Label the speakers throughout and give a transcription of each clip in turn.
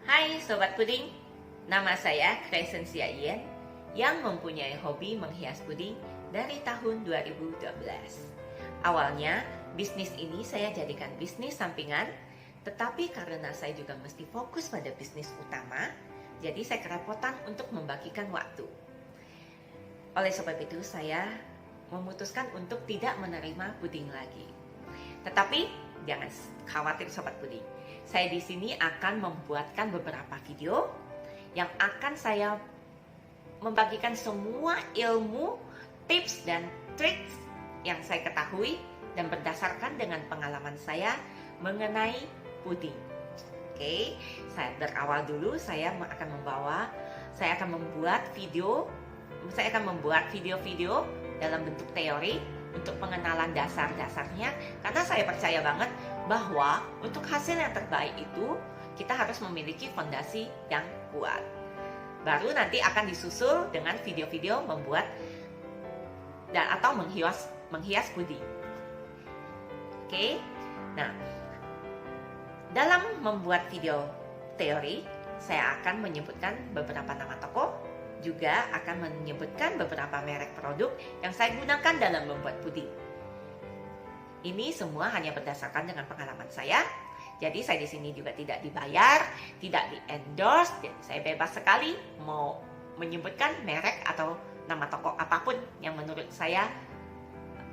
Speaker 1: Hai Sobat Puding, nama saya Crescencia Ian yang mempunyai hobi menghias puding dari tahun 2012. Awalnya, bisnis ini saya jadikan bisnis sampingan, tetapi karena saya juga mesti fokus pada bisnis utama, jadi saya kerepotan untuk membagikan waktu. Oleh sebab itu, saya memutuskan untuk tidak menerima puding lagi. Tetapi jangan khawatir Sobat Puding. Saya di sini akan membuatkan beberapa video yang akan saya membagikan semua ilmu, tips dan trik yang saya ketahui dan berdasarkan dengan pengalaman saya mengenai puding. Oke, saya berawal dulu. Saya akan membuat video-video dalam bentuk teori untuk pengenalan dasar-dasarnya, karena saya percaya banget bahwa untuk hasil yang terbaik itu kita harus memiliki fondasi yang kuat. Baru nanti akan disusul dengan video-video membuat atau menghias puding. Oke. Nah, dalam membuat video teori, saya akan menyebutkan beberapa nama toko, juga akan menyebutkan beberapa merek produk yang saya gunakan dalam membuat puding. Ini semua hanya berdasarkan dengan pengalaman saya. Jadi saya di sini juga tidak dibayar, tidak di-endorse, dan saya bebas sekali mau menyebutkan merek atau nama toko apapun yang menurut saya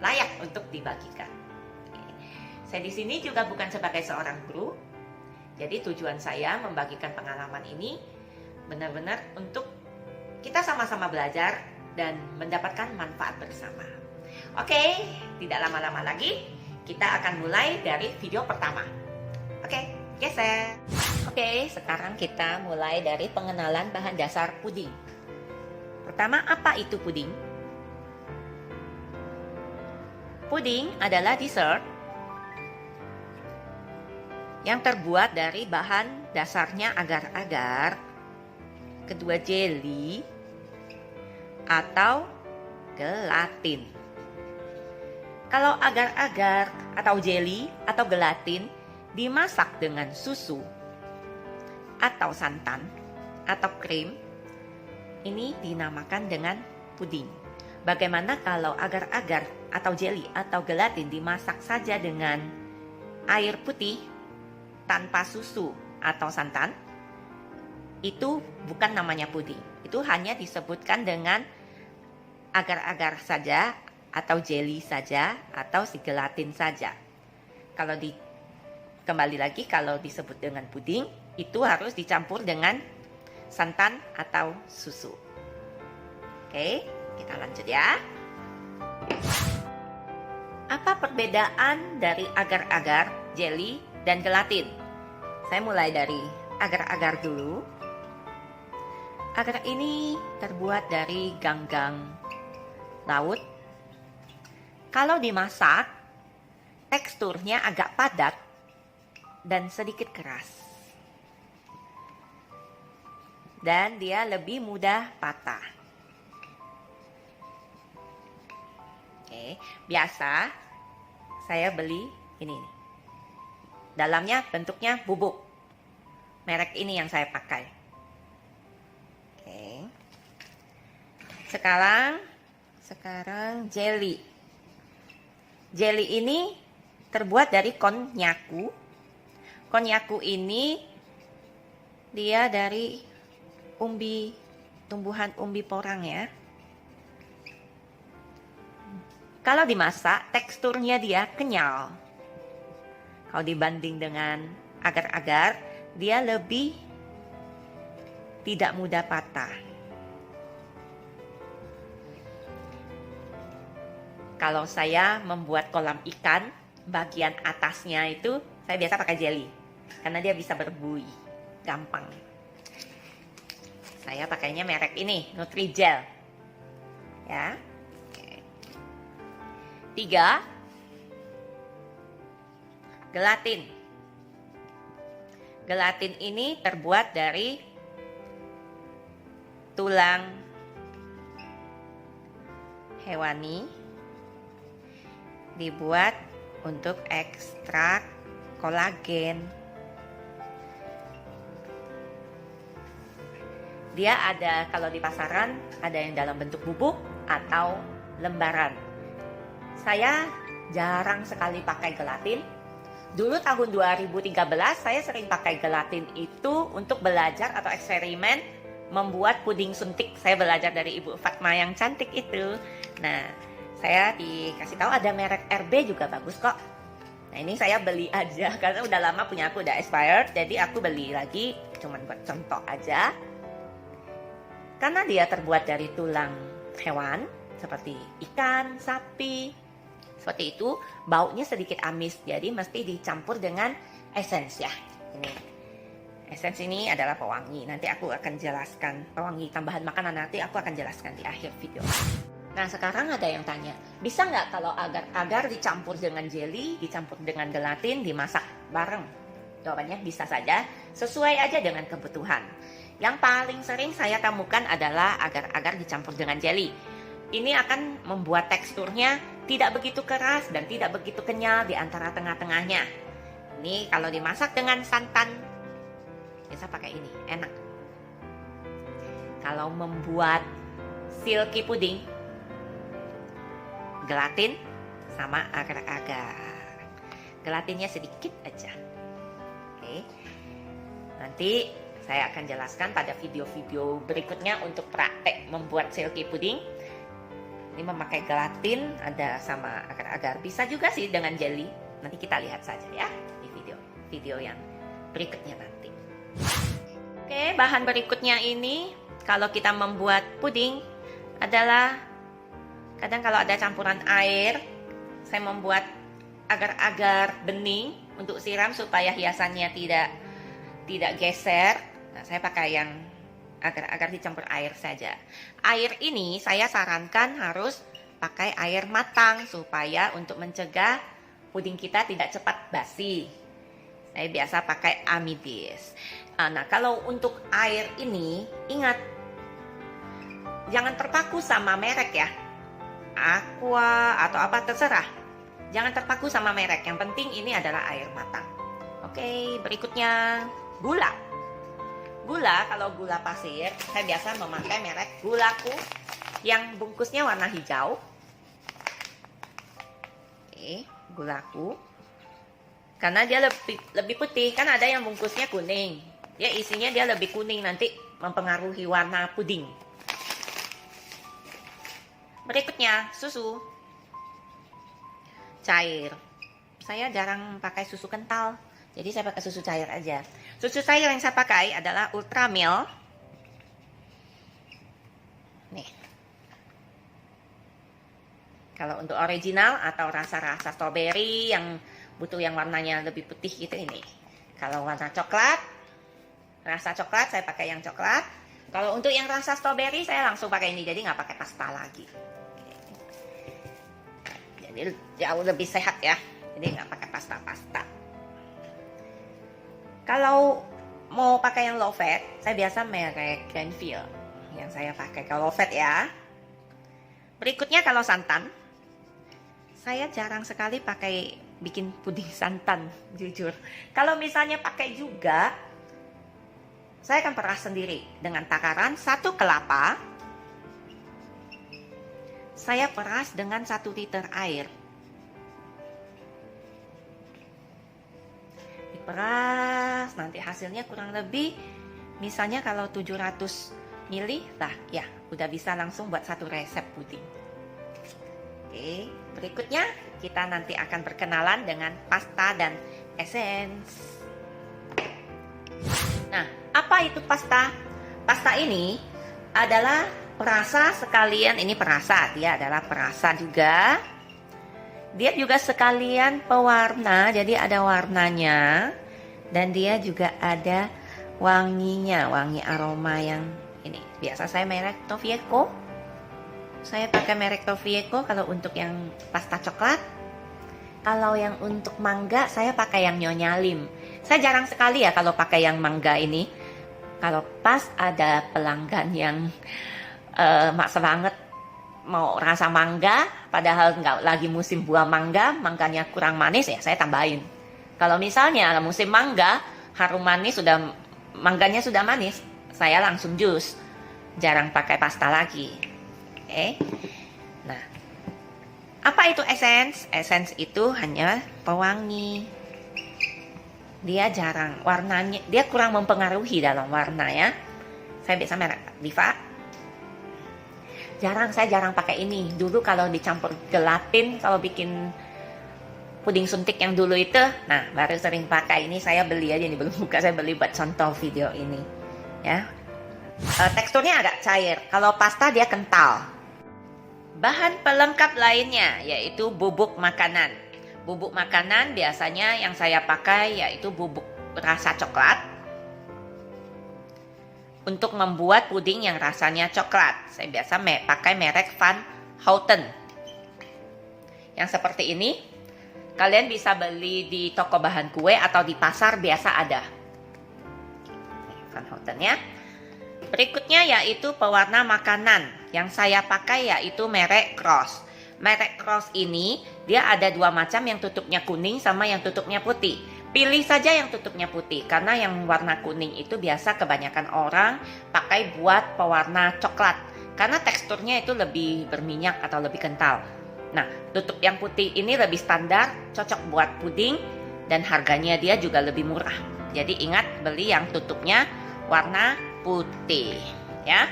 Speaker 1: layak untuk dibagikan. Saya di sini juga bukan sebagai seorang guru. Jadi tujuan saya membagikan pengalaman ini benar-benar untuk kita sama-sama belajar dan mendapatkan manfaat bersama. Oke, tidak lama-lama lagi, kita akan mulai dari video pertama. Oke, geser. Oke, sekarang kita mulai dari pengenalan bahan dasar puding. Pertama, apa itu puding? Puding adalah dessert yang terbuat dari bahan dasarnya agar-agar, kedua jelly, atau gelatin. Kalau agar-agar atau jelly atau gelatin dimasak dengan susu atau santan atau krim, ini dinamakan dengan puding. Bagaimana kalau agar-agar atau jelly atau gelatin dimasak saja dengan air putih tanpa susu atau santan? Itu bukan namanya puding. Itu hanya disebutkan dengan agar-agar saja atau jelly saja atau si gelatin saja. Kembali lagi, kalau disebut dengan puding, itu harus dicampur dengan santan atau susu. Oke, kita lanjut ya. Apa perbedaan dari agar-agar, jelly, dan gelatin? Saya mulai dari agar-agar dulu. Agar ini terbuat dari ganggang laut. Kalau dimasak, teksturnya agak padat dan sedikit keras. Dan dia lebih mudah patah. Oke, biasa saya beli ini. Dalamnya bentuknya bubuk. Merek ini yang saya pakai. Oke. Sekarang jelly. Jelly ini terbuat dari konnyaku. Konnyaku ini dia dari tumbuhan umbi porang ya. Kalau dimasak, teksturnya dia kenyal. Kalau dibanding dengan agar-agar, dia lebih tidak mudah patah. Kalau saya membuat kolam ikan, bagian atasnya itu saya biasa pakai jelly, karena dia bisa berbuih, gampang. Saya pakainya merek ini, Nutrijel. Ya. 3. Gelatin. Gelatin ini terbuat dari tulang hewani, dibuat untuk ekstrak kolagen. Dia ada, kalau di pasaran, ada yang dalam bentuk bubuk atau lembaran. Saya jarang sekali pakai gelatin. Dulu tahun 2013 saya sering pakai gelatin itu untuk belajar atau eksperimen membuat puding suntik. Saya belajar dari Ibu Fatma yang cantik itu. Nah, saya dikasih tahu ada merek RB juga bagus kok. Nah, ini saya beli aja karena udah lama punya aku udah expired, jadi aku beli lagi cuman buat contoh aja. Karena dia terbuat dari tulang hewan seperti ikan, sapi, seperti itu, baunya sedikit amis, jadi mesti dicampur dengan essence ya. Ini essence ini adalah pewangi. Nanti aku akan jelaskan pewangi tambahan makanan, nanti aku akan jelaskan di akhir video. Nah, sekarang ada yang tanya, bisa nggak kalau agar-agar dicampur dengan jelly, dicampur dengan gelatin, dimasak bareng? Jawabannya bisa saja, sesuai aja dengan kebutuhan. Yang paling sering saya temukan adalah agar-agar dicampur dengan jelly. Ini akan membuat teksturnya tidak begitu keras dan tidak begitu kenyal di antara tengah-tengahnya. Ini kalau dimasak dengan santan, bisa pakai ini, enak. Kalau membuat silky pudding, gelatin sama agar-agar. Gelatinnya sedikit aja. Oke. Nanti saya akan jelaskan pada video-video berikutnya untuk praktek membuat silky pudding. Ini memakai gelatin, ada sama agar-agar. Bisa juga sih dengan jelly. Nanti kita lihat saja ya di video yang berikutnya nanti. Oke, bahan berikutnya ini kalau kita membuat puding adalah kadang kalau ada campuran air, saya membuat agar-agar bening untuk siram supaya hiasannya tidak geser. Nah, saya pakai yang agar-agar dicampur air saja. Air ini saya sarankan harus pakai air matang supaya untuk mencegah puding kita tidak cepat basi. Saya biasa pakai Amidis. Nah, kalau untuk air ini, ingat, jangan terpaku sama merek ya. Aqua atau apa terserah. Jangan terpaku sama merek. Yang penting ini adalah air matang. Oke, berikutnya gula. Gula, kalau gula pasir, saya biasa memakai merek Gulaku yang bungkusnya warna hijau. Oke, Gulaku. Karena dia lebih putih, kan ada yang bungkusnya kuning. Ya, isinya dia lebih kuning, nanti mempengaruhi warna puding. Berikutnya, susu cair. Saya jarang pakai susu kental, jadi saya pakai susu cair aja. Susu cair yang saya pakai adalah Ultramilk. Nih. Kalau untuk original atau rasa-rasa strawberry yang butuh yang warnanya lebih putih gitu ini. Kalau warna coklat, rasa coklat saya pakai yang coklat. Kalau untuk yang rasa strawberry saya langsung pakai ini, jadi nggak pakai pasta lagi. Jadi jauh lebih sehat ya. Jadi nggak pakai pasta-pasta. Kalau mau pakai yang low fat, saya biasa merek Glenfield yang saya pakai kalau low fat ya. Berikutnya kalau santan, saya jarang sekali pakai bikin puding santan, jujur. Kalau misalnya pakai juga, saya akan peras sendiri dengan takaran 1 kelapa. Saya peras dengan 1 liter air. Diperas, nanti hasilnya kurang lebih, misalnya kalau 700 ml, lah ya, udah bisa langsung buat 1 resep puding. Oke, berikutnya kita nanti akan berkenalan dengan pasta dan essence. Nah, apa itu pasta? Pasta ini adalah perasa sekalian, ini perasa, dia adalah perasa juga. Dia juga sekalian pewarna, jadi ada warnanya. Dan dia juga ada wanginya, wangi aroma yang ini. Biasa saya merek Tofieco. Saya pakai merek Tofieco kalau untuk yang pasta coklat. Kalau yang untuk mangga, saya pakai yang Nyonya Lim. Saya jarang sekali ya kalau pakai yang mangga ini. Kalau pas ada pelanggan yang maksa banget mau rasa mangga, padahal nggak lagi musim buah mangga, mangganya kurang manis ya saya tambahin. Kalau misalnya musim mangga, harum manis mangganya sudah manis, saya langsung jus. jarang pakai pasta lagi. Oke. Nah, apa itu essence? Essence itu hanya pewangi. Dia jarang warnanya, dia kurang mempengaruhi dalam warna ya. Saya biasa merek Diva. Saya jarang pakai ini. Dulu kalau dicampur gelatin, kalau bikin puding suntik yang dulu itu, nah baru sering pakai. Ini saya beli aja, ini belum buka, saya beli buat contoh video ini ya. Teksturnya agak cair, kalau pasta dia kental. Bahan pelengkap lainnya yaitu bubuk makanan. Bubuk makanan biasanya yang saya pakai yaitu bubuk rasa coklat untuk membuat puding yang rasanya coklat. Saya biasa pakai merek Van Houten yang seperti ini. Kalian bisa beli di toko bahan kue atau di pasar biasa ada. Van Houten ya. Berikutnya yaitu pewarna makanan. Yang saya pakai yaitu merek Cross. Merek Cross ini dia ada dua macam, yang tutupnya kuning sama yang tutupnya putih. Pilih saja yang tutupnya putih karena yang warna kuning itu biasa kebanyakan orang pakai buat pewarna coklat. Karena teksturnya itu lebih berminyak atau lebih kental. Nah, tutup yang putih ini lebih standar, cocok buat puding, dan harganya dia juga lebih murah. Jadi ingat beli yang tutupnya warna putih ya.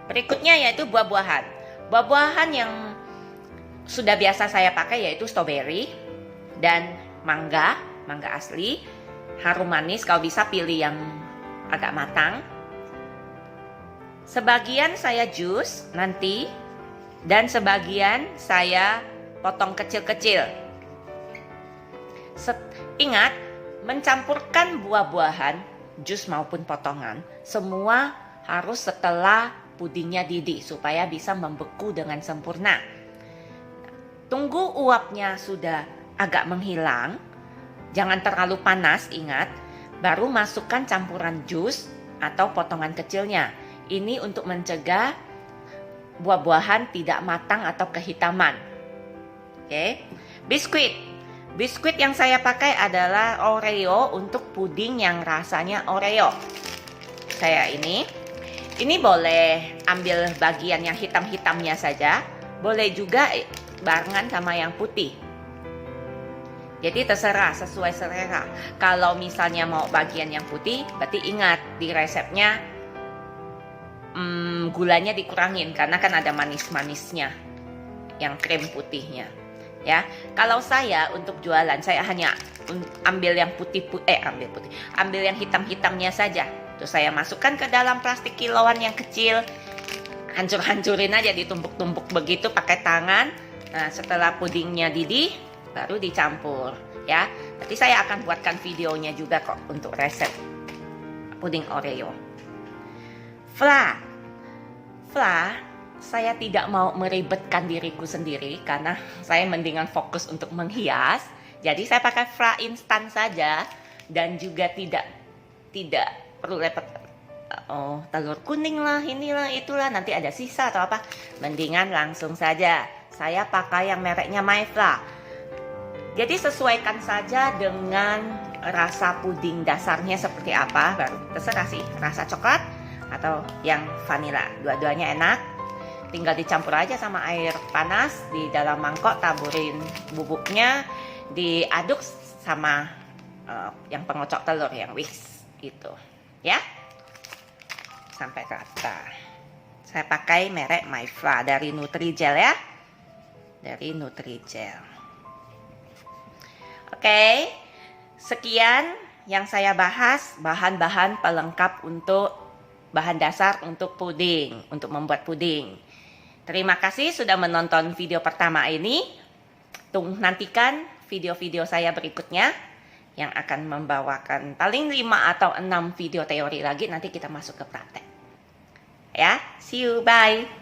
Speaker 1: Berikutnya yaitu buah-buahan. Buah-buahan yang sudah biasa saya pakai yaitu strawberry dan mangga asli. Harum manis, kalau bisa pilih yang agak matang. Sebagian saya jus nanti, dan sebagian saya potong kecil-kecil. Ingat, mencampurkan buah-buahan, jus maupun potongan, semua harus setelah pudingnya didih supaya bisa membeku dengan sempurna. Tunggu uapnya sudah agak menghilang, jangan terlalu panas, ingat, baru masukkan campuran jus atau potongan kecilnya. Ini untuk mencegah buah-buahan tidak matang atau kehitaman. Oke. Biskuit yang saya pakai adalah Oreo untuk puding yang rasanya Oreo. Saya ini boleh ambil bagian yang hitam-hitamnya saja, boleh juga barengan sama yang putih. Jadi terserah, sesuai selera. Kalau misalnya mau bagian yang putih, berarti ingat di resepnya gulanya dikurangin karena kan ada manis-manisnya yang krim putihnya ya. Kalau saya untuk jualan, saya hanya ambil yang ambil yang hitam-hitamnya saja. Terus saya masukkan ke dalam plastik kiloan yang kecil, hancur-hancurin aja, ditumpuk-tumpuk begitu pakai tangan. Nah, setelah pudingnya didih baru dicampur ya. Nanti saya akan buatkan videonya juga kok untuk resep puding Oreo. Fla, saya tidak mau meribetkan diriku sendiri karena saya mendingan fokus untuk menghias. Jadi saya pakai fla instan saja, dan juga tidak perlu repot. Oh, telur kuning lah, inilah, itulah, nanti ada sisa atau apa. Mendingan langsung saja. Saya pakai yang mereknya Myfla. Jadi sesuaikan saja dengan rasa puding dasarnya seperti apa, baru terserah sih, rasa coklat atau yang vanila. Dua-duanya enak. Tinggal dicampur aja sama air panas di dalam mangkok, taburin bubuknya, diaduk sama yang pengocok telur yang whisk gitu ya, sampai rata. Saya pakai merek Myfla dari Nutrijel ya, dari Nutrijel. Oke, sekian yang saya bahas, bahan-bahan pelengkap untuk bahan dasar untuk puding, untuk membuat puding. Terima kasih sudah menonton video pertama ini. Nantikan video-video saya berikutnya yang akan membawakan paling 5 atau 6 video teori lagi. Nanti kita masuk ke praktek. Ya, see you, bye.